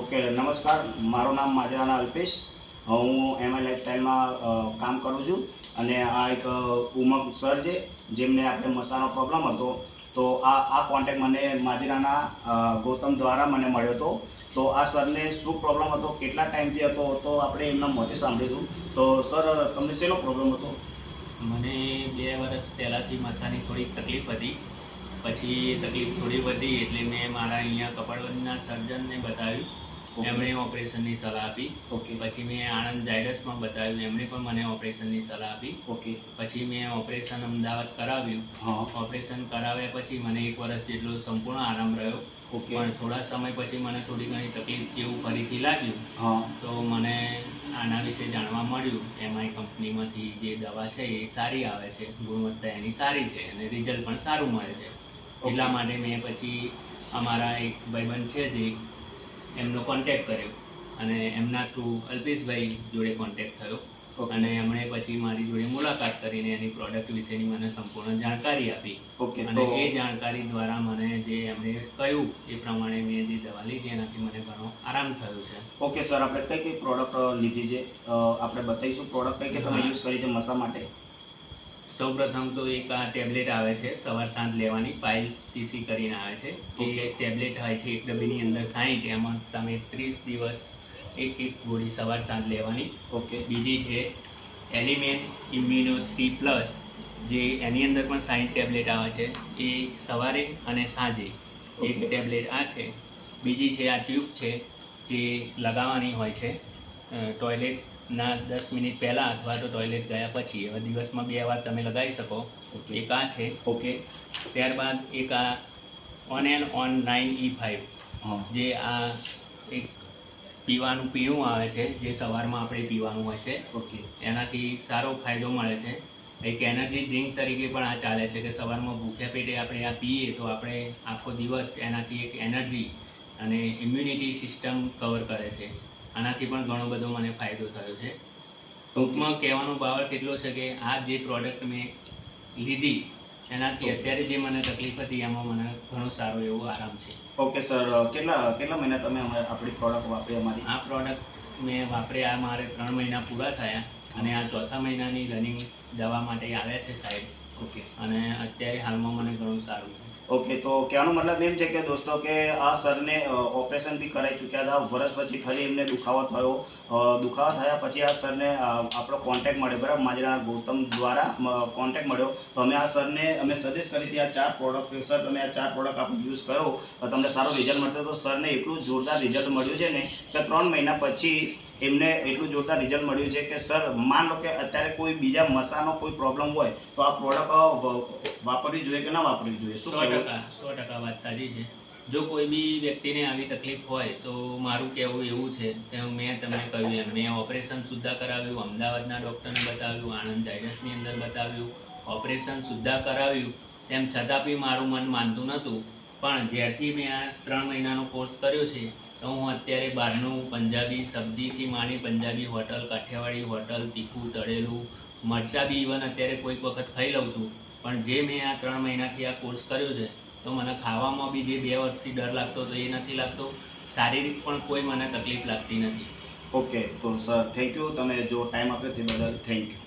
Okay, નમસ્કાર. મારું નામ માજરાના અલ્પેશ. હું એમઆઈ લાઈફસ્ટાઈલમાં કામ કરું છું અને આ એક ઉમંગ સર છે જેમને આપણે મસાનો પ્રોબ્લેમ હતો. તો આ કોન્ટેક્ટ મને માજરાના ગૌતમ દ્વારા મને મળ્યો હતો. તો આ સરને શું પ્રોબ્લેમ હતો, કેટલા ટાઈમથી હતો, તો આપણે એમના મોઢે સાંભળીશું. તો સર, તમને શેનો પ્રોબ્લેમ હતો? મને 2 વર્ષ પહેલાંથી મસાની થોડીક તકલીફ હતી. પછી તકલીફ થોડી વધી એટલે મેં મારા અહીંયા કપાળવંદના સર્જનને બતાવ્યું. એમણે ઓપરેશનની સલાહ આપી. પછી મેં આણંદ ઝાયડસમાં બતાવ્યું. એમણે પણ મને ઓપરેશનની સલાહ આપી. પછી મેં ઓપરેશન અમદાવાદ કરાવ્યું. ઓપરેશન કરાવ્યા પછી મને 1 વર્ષ જેટલો સંપૂર્ણ આરામ રહ્યો. પણ થોડા સમય પછી મને થોડી ઘણી તકલીફ જેવું ફરીથી લાગ્યું. તો મને આના વિશે જાણવા મળ્યું. એમઆઈ કંપનીમાંથી જે દવા છે એ સારી આવે છે, ગુણવત્તા એની સારી છે અને રિઝલ્ટ પણ સારું મળે છે. એટલા માટે મેં પછી અમારા એક ભાઈબંધ છે જે એમનો કોન્ટેક્ટ કર્યો અને એમના થ્રુ અલ્પેશભાઈ જોડે કોન્ટેક્ટ થયો. અને એમણે પછી મારી જોડે મુલાકાત કરીને એની પ્રોડક્ટ વિશેની મને સંપૂર્ણ જાણકારી આપી. અને એ જાણકારી દ્વારા મને જે એમણે કહ્યું એ પ્રમાણે મેં જે દવા લીધી એનાથી મને ઘણો આરામ થયો છે. ઓકે સર, આપણે કઈ કઈ પ્રોડક્ટ લીધી છે આપણે બતાવીશું. પ્રોડક્ટ કઈ તમે યુઝ કરી છે મસા માટે? સૌપ્રથમ તો એક આ ટેબ્લેટ આવે છે સવાર સાંજ લેવાની, 5 cc કરીને આવે છે. એ ટેબ્લેટ હોય છે એક ડબ્બીની અંદર 60. એમાં તમે 30 દિવસ એક ગોળી સવાર સાંજ લેવાની. બીજી છે એલિમેન્ટ્સ ઇમ્યુનો 3+, જે એની અંદર પણ 60 ટેબ્લેટ આવે છે. એ સવારે અને સાંજે એક ટેબ્લેટ આ છે. બીજી છે આ ટ્યુબ છે જે લગાવવાની હોય છે ટોયલેટના 10 મિનિટ પહેલાં અથવા તો ટોયલેટ ગયા પછી. હવે દિવસમાં 2 વાર તમે લગાવી શકો. એક આ છે. ત્યારબાદ એક આ ઓન એન્ડ ઓન 9E5, જે આ એક પીવાનું પીણું આવે છે જે સવારમાં આપણે પીવાનું હોય છે. એનાથી સારો ફાયદો મળે છે. એક એનર્જી ડ્રિંક તરીકે પણ આ ચાલે છે કે સવારમાં ભૂખ્યા પેટે આપણે આ પીએ તો આપણે આખો દિવસ એનાથી એક એનર્જી અને ઇમ્યુનિટી સિસ્ટમ કવર કરે છે. આનાથી પણ ઘણો બધો મને ફાયદો થયો છે. ટૂંકમાં કહેવાનો ભાવાર્થ એટલો છે કે આ જે પ્રોડક્ટ મેં લીધી એનાથી અત્યારે જે મને તકલીફ હતી એમાં મને ઘણો સારો એવો આરામ છે. ઓકે સર, કેટલા મહિના તમે આપણી પ્રોડક્ટ વાપરી? અમારી આ પ્રોડક્ટ મેં વાપર્યા મારે 3 મહિના પૂરા થયા અને આ 4થા મહિનાની રનિંગ દવા માટે આવ્યા છે સાહેબ. અને અત્યારે હાલમાં મને ઘણું સારું છે. ઓકે, તો કહેવાનો મતલબ એમ છે કે દોસ્તો કે આ સરને ઓપરેશન બી કરાવી ચૂક્યા હતા. વર્ષ પછી ફરી એમને દુખાવો થયો. દુખાવા થયા પછી આ સરને આપણો કોન્ટેક્ટ મળ્યો, બરાબર, માજરાના ગૌતમ દ્વારા કોન્ટેક્ટ મળ્યો. તો અમે આ સરને સજેસ્ટ કરી હતી આ 4 પ્રોડક્ટ. સર, તમે આ 4 પ્રોડક્ટ આપણે યુઝ કરો તો તમને સારું રિઝલ્ટ મળશે. તો સરને એટલું જોરદાર રિઝલ્ટ મળ્યું છે ને કે 3 મહિના પછી એમને એટલું જોરદાર રિઝલ્ટ મળ્યું છે કે સર, માન લો કે અત્યારે કોઈ બીજા મસાનો કોઈ પ્રોબ્લેમ હોય તો આ પ્રોડક્ટ વાપરવી જોઈએ કે ના વાપરવી જોઈએ? 100% વાત સાચી છે. જો કોઈ બી વ્યક્તિને આવી તકલીફ હોય તો મારું કહેવું એવું છે કે મેં તમને કહ્યું એમ મેં ઓપરેશન સુદ્ધા કરાવ્યું, અમદાવાદના ડૉક્ટરને બતાવ્યું, આણંદ ઝાયડસની અંદર બતાવ્યું, ઓપરેશન સુદ્ધા કરાવ્યું. તેમ છતાં બી મારું મન માનતું નહોતું. પણ જ્યારથી મેં આ 3 મહિનાનો કોર્સ કર્યો છે તો હું અત્યારે બહારનું પંજાબી સબ્જીથી માંડી પંજાબી હોટલ, કાઠિયાવાડી હોટલ, તીખું તળેલું, મરચાં બી ઇવન અત્યારે કોઈક વખત ખાઈ લઉં છું. પણ જે મેં આ 3 મહિનાથી આ કોર્સ કર્યો છે તો મને ખાવામાં બી જે 2 વર્ષથી ડર લાગતો હતો એ નથી લાગતો. શારીરિક પણ કોઈ મને તકલીફ લાગતી નથી. ઓકે, તો સર થેન્ક યુ. તમે જો ટાઈમ આપ્યો તે બદલ થેન્ક યુ.